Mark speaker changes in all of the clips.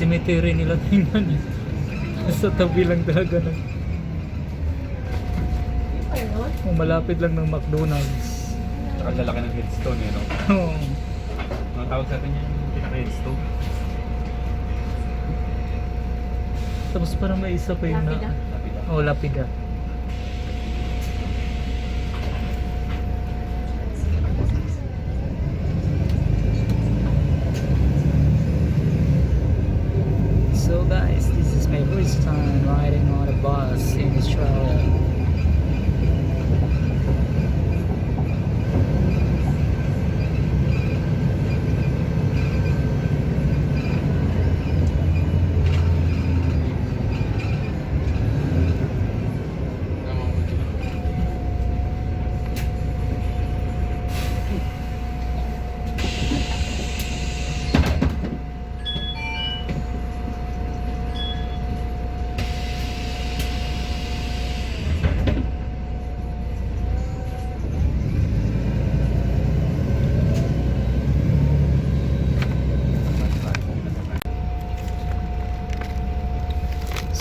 Speaker 1: cemetery nila tingnan eh. Sa tabi lang talaga ng malapit lang ng McDonald's.
Speaker 2: Saka lalaki ng headstone eh, no?
Speaker 1: Oo.
Speaker 2: Ang tawag sa atin yung pinaka-headstone.
Speaker 1: Tapos parang may isa pa yung
Speaker 3: Lapida.
Speaker 2: Lapida.
Speaker 1: Oh, lapida. So guys, this is my first time riding on a bus in Australia.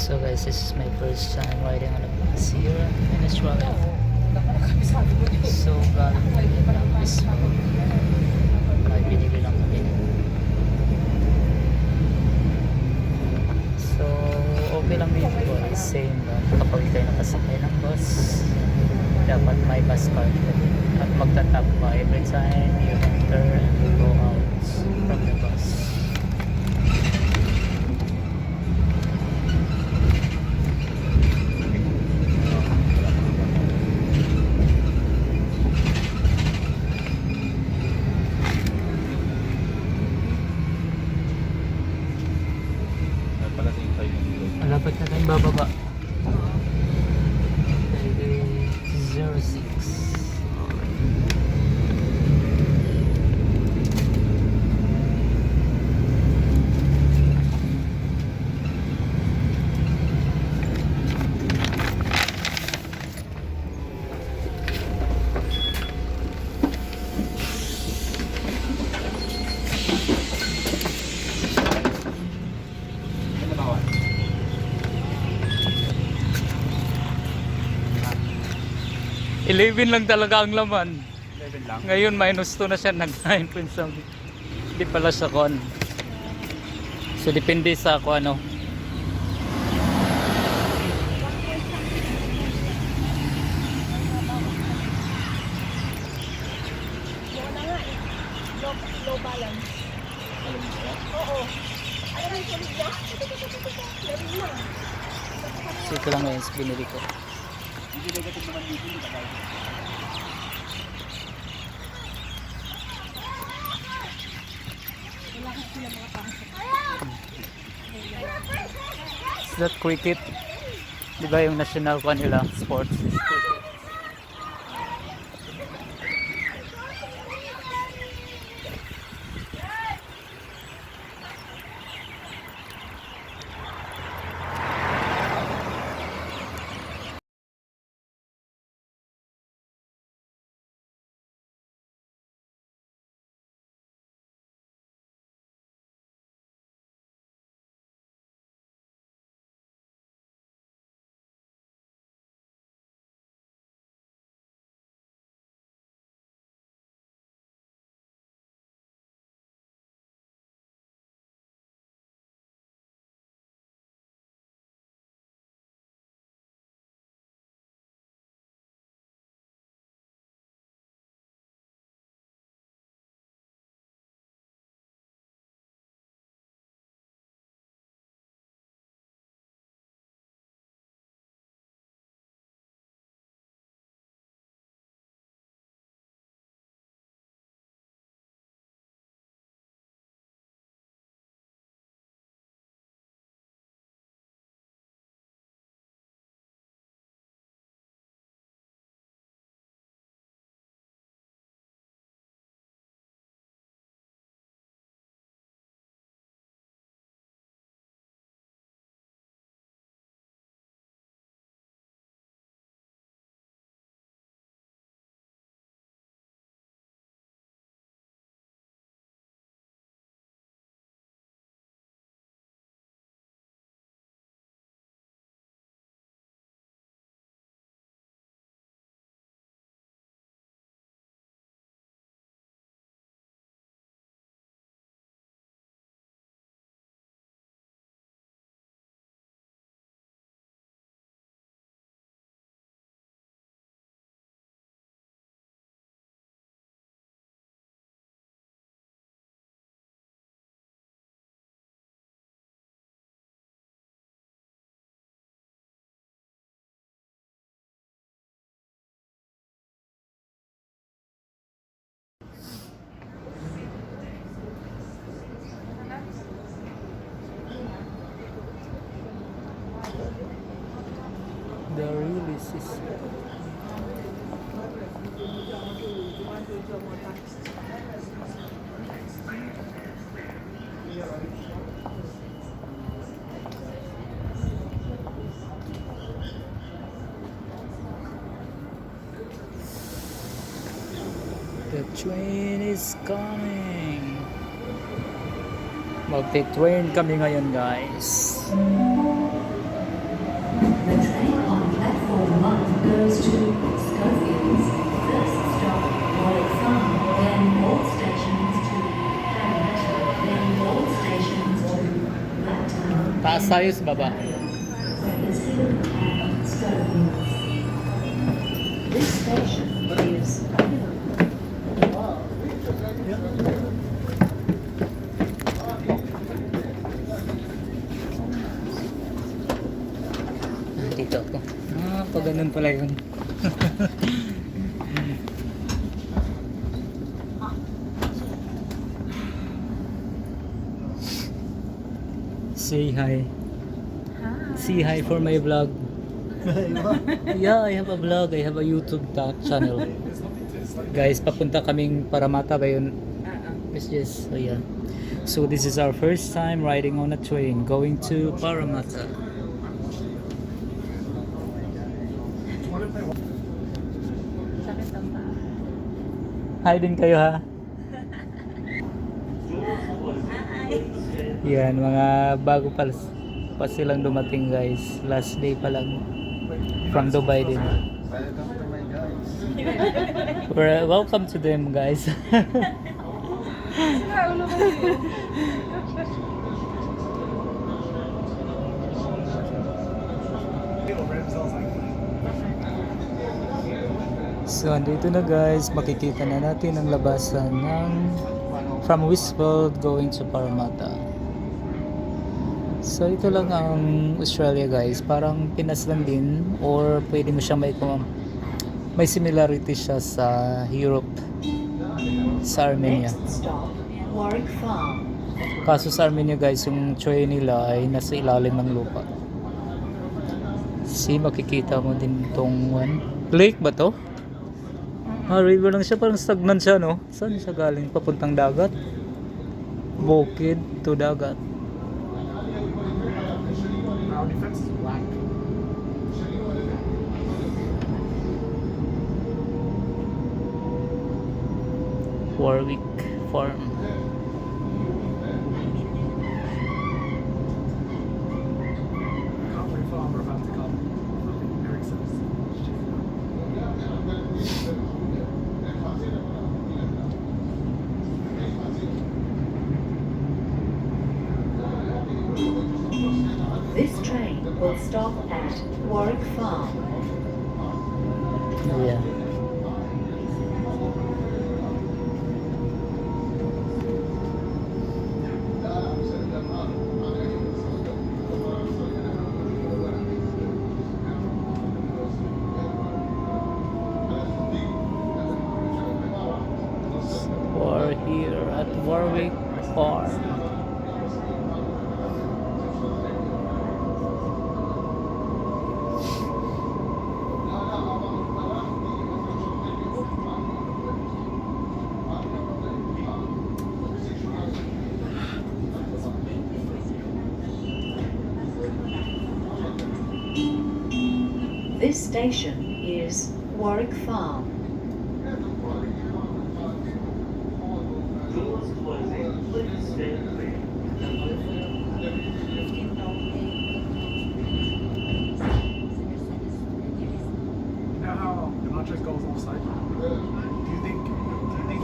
Speaker 1: So guys, this is my first time riding on a bus here in Australia. So galing kami ng mismo. May binili lang kami. So okay lang dito po. Same lang. Kapag kayo nakasakay ng bus, dapat may bus card ka din. At magtatap pa every time you enter and you go out from the bus.
Speaker 2: Pala sa yung side ng road.
Speaker 1: Malapit na tayong bababa. 06.
Speaker 2: Ano ba kawan?
Speaker 1: 11 lang talaga ang laman.
Speaker 2: 11 lang.
Speaker 1: Ngayon minus 2 na siya, nag 9 point something. Hindi pala siya kon. So depende sa ako ano.
Speaker 3: Wala nga eh. Low balance. Oo. Ano na yung sulit niya? Meron lang.
Speaker 1: So ito lang ngayon binili ko.
Speaker 2: Hindi negative naman dito, hindi ka dahil.
Speaker 3: Wala kasi sila mga pasok.
Speaker 1: Is that cricket? Di ba yung national ko nila sports is cricket? This is the train is coming. Magte-train kami ngayon, guys.
Speaker 4: The train on platform 1 goes to Schofields. First stop, Warwick Farm, then all stations to Parramatta, then all stations to Blacktown,
Speaker 1: Taas tayo sa baba.
Speaker 4: Bakersfield and Schofields. This station is
Speaker 1: Dito ako. Pag ganun pala yun. Say hi. Say hi for my vlog. Yeah, I have a vlog. I have a YouTube channel. Guys, papunta kaming Parramatta ba yun? Yes. So yeah. So this is our first time riding on a train going to Parramatta.
Speaker 3: Sakit ang paa.
Speaker 1: Hi din kayo ha. Yan, mga bago pa silang dumating guys. Last day pa lang. From Dubai din. Welcome to them guys. So, andito na guys. Makikita na natin ang labasan ng from Westfield going to Parramatta. So, ito lang ang Australia guys. Parang Pinas lang din or pwede mo siyang may similarity siya sa Europe, sa Armenia.
Speaker 4: next stop, Warwick Farm.
Speaker 1: Kaso sa Armenia guys, yung train nila ay nasa ilalim ng lupa. See, makikita mo din itong lake ba to? River lang siya, parang stagnant siya, no? Saan siya galing? Papuntang dagat? Bukid to dagat.
Speaker 2: Our defense is black.
Speaker 1: Warwick Farm.
Speaker 2: Can't wait for our van to come. Ericsson's.
Speaker 4: This train will stop at Warwick Farm.
Speaker 1: Yeah. We're here at Warwick Farm.
Speaker 4: This station is Warwick Farm.
Speaker 2: You know how the Nachos goes offside? Do you think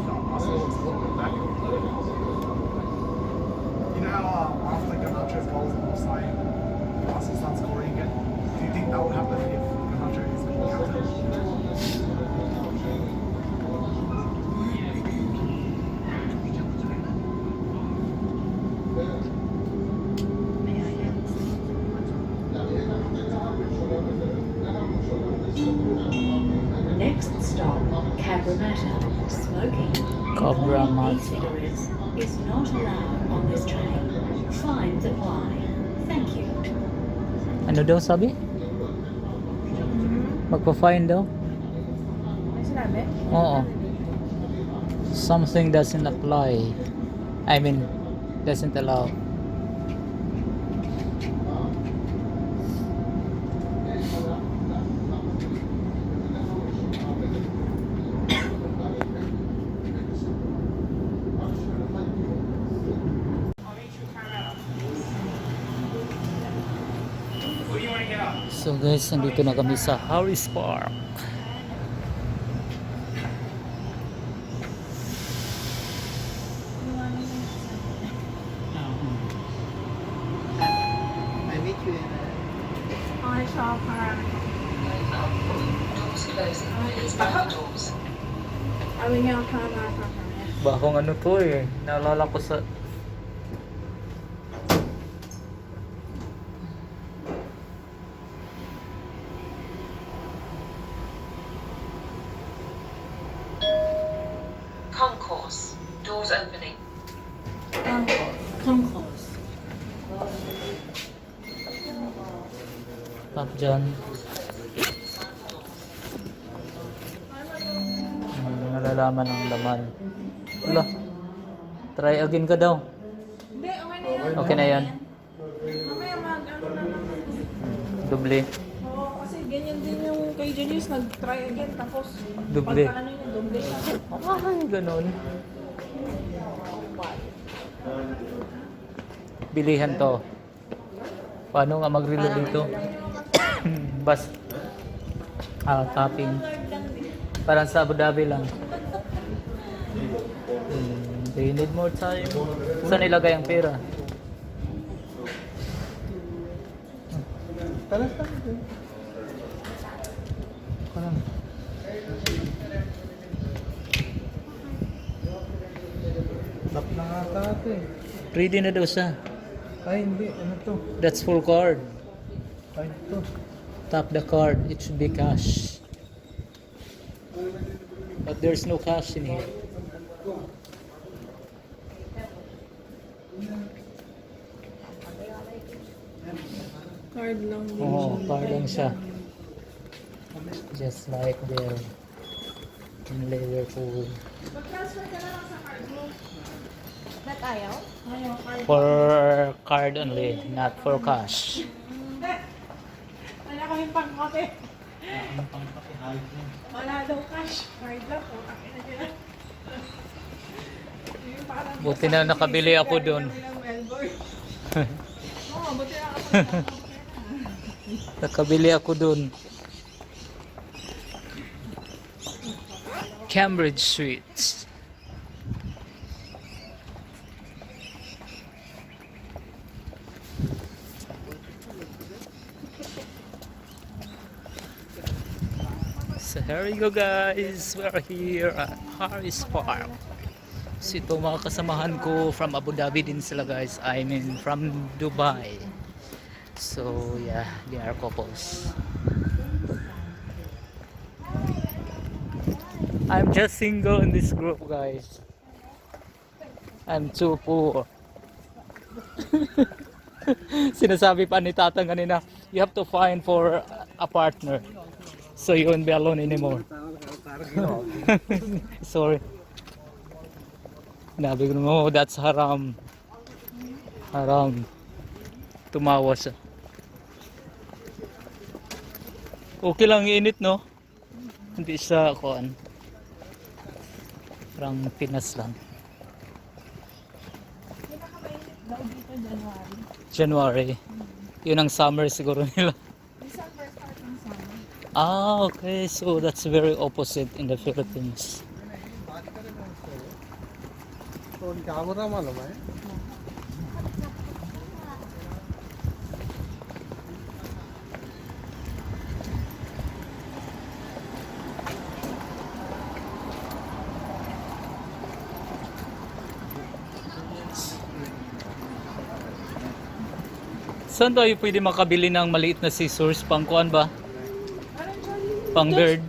Speaker 2: that Arsenal is a little bit back? You know how after Garnacho's goals offside, Arsenal starts scoring again? Do you think that would happen if Garnacho is captain?
Speaker 4: Next stop, Cabramatta. Smoking,
Speaker 1: Cabramatta.
Speaker 4: e-cigarettes is not allowed on this train. Fines apply. Thank you.
Speaker 1: Ano daw sabi? Magpa-fine daw?
Speaker 3: May sinabi?
Speaker 1: Oo. Something doesn't apply. I mean, doesn't allow. So guys, nandito na kami sa Harris Park.
Speaker 2: I meet you in
Speaker 3: Okay, siya. Parang. Awin niya ako na
Speaker 1: Bakong ano to eh. Naalala ko sa...
Speaker 5: Concourse. Doors opening.
Speaker 3: Concourse.
Speaker 1: Top dyan. Nalalaman ang laman. Wala. Try again ka daw.
Speaker 3: Hindi, okay na yan.
Speaker 1: Okay na yan.
Speaker 3: Mamaya ano na naman.
Speaker 1: Doble.
Speaker 3: Oo, kasi ganyan din yung kay Janice, nag-try again, tapos
Speaker 1: Doble.
Speaker 3: pagka ano yun, doble siya.
Speaker 1: Ay, ganun. Bilihan to. Paano nga mag-reload dito? Bas. Tapping. Parang sa Abu Dhabi lang. They need more time. Saan nilagay ang pera? Parang.
Speaker 2: Tap na nga ata eh.
Speaker 1: Ready na daw siya.
Speaker 2: Ay, hindi. Ano to?
Speaker 1: That's full card.
Speaker 2: Ay, ito.
Speaker 1: Tap the card. It should be cash. But there's no cash in here.
Speaker 3: Card lang din
Speaker 1: Oo, card lang siya. Just like there in Liverpool.
Speaker 3: Mag-transfer ka na lang sa card mo. Ba't ayaw? Ayaw, card.
Speaker 1: For card only, not for cash.
Speaker 3: Wala kaming pangkape. Wala daw cash. Card lang po. Kami na sila. Yung parang
Speaker 1: Buti na nakabili ako doon.
Speaker 3: kami ng Melbourne. Oo, buti na ako.
Speaker 1: Nakabili ako doon. Cambridge Suites. So here we go guys, we're here at Harris Park. So ito mga kasamahan ko from Abu Dhabi din sila guys, I mean from Dubai. So yeah, they are couples. I'm just single in this group guys. I'm too poor. Sinasabi pa ni Tatang kanina, you have to find for a partner. So you won't be alone anymore. Sorry. Nabi ko mo, that's haram. Haram. Tumawa siya. Okay lang init no? Hindi siya kuan. Parang Pinas lang.
Speaker 3: Daw dito January.
Speaker 1: January. Yun ang summer siguro nila.
Speaker 3: December start ng summer.
Speaker 1: Ah, okay. So that's very opposite in the Philippines.
Speaker 2: तो क्या बुरा मालूम है
Speaker 1: Saan tayo pwede makabili ng maliit na scissors? Pangkuan ba? Pang bird?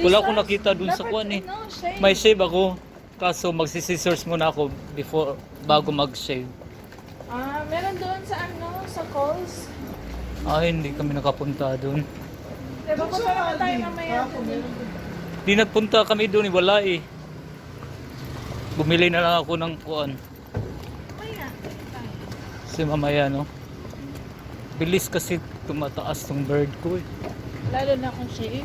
Speaker 1: Wala akong nakita dun sa kuan eh. May shave ako. Kaso magsiscissors muna ako before bago mag-shave.
Speaker 3: Meron doon sa sa Coles.
Speaker 1: Ay, hindi kami nakapunta dun.
Speaker 3: Diba po sa tayo mamaya?
Speaker 1: Di nagpunta kami doon, wala eh. Bumili na lang ako ng kuan.
Speaker 3: Mamaya.
Speaker 1: Kasi mamaya, no? Bilis kasi tumataas tong bird ko eh.
Speaker 3: Lalo na kung siya eh.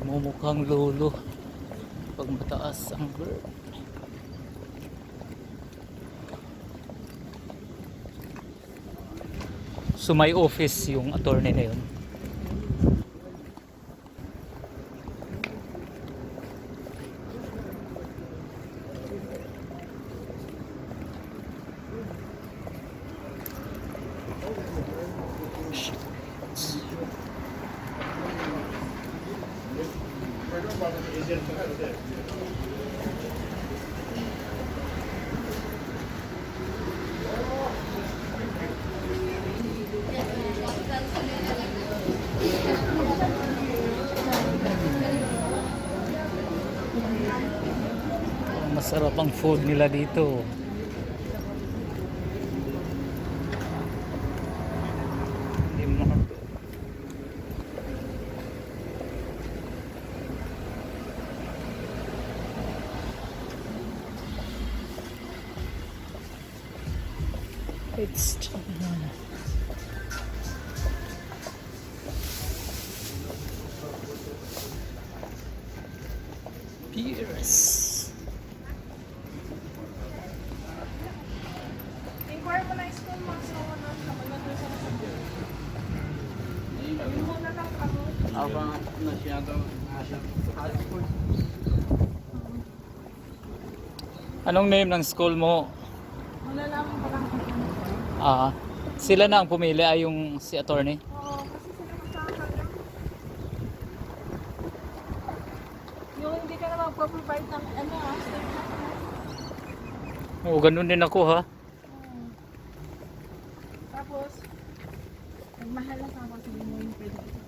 Speaker 1: Mumukhang lolo pag mataas ang bird. So may office yung attorney na yun. Masarap ang food nila dito. Hindi mo It's China. Pierce.
Speaker 3: Inquire mo na yung school mo. So, ano, kapag sa mga. Yung muna lang ako.
Speaker 6: Abang masyadong high school.
Speaker 1: Anong name ng school mo?
Speaker 3: Wala lang ang pagkakataon.
Speaker 1: Sila na ang pumili ay yung si attorney.
Speaker 3: Oo, kasi sila magkakaroon. Yung hindi ka na magpaprovide ng statement.
Speaker 1: Oo, ganun din ako ha.
Speaker 3: Tapos, nagmahal na sa ako sabi mo yung pwede ko.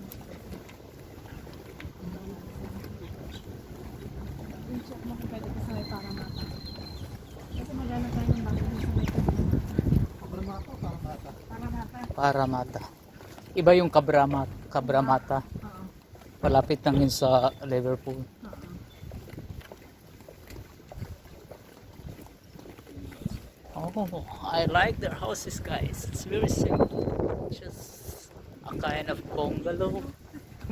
Speaker 3: Yung check mo kung pwede ka sa may para mata. Kasi magana tayo ng bakit sa may para mata.
Speaker 1: Para mata. Iba yung Kabramata.
Speaker 3: Oo.
Speaker 1: Palapit lang yun sa Liverpool. Oh, I like their houses, guys. It's very simple. Just a kind of bungalow.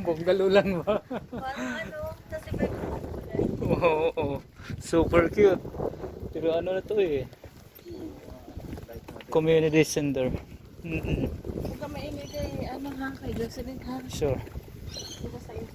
Speaker 1: Bungalow lang ba?
Speaker 3: Ano, kasi may
Speaker 1: Oo, super cute. Pero ano na to eh? Community center.
Speaker 3: Huwag ka mainit kay ano ha, kay Jocelyn ha.
Speaker 1: Sure.
Speaker 3: Dito sa iyo.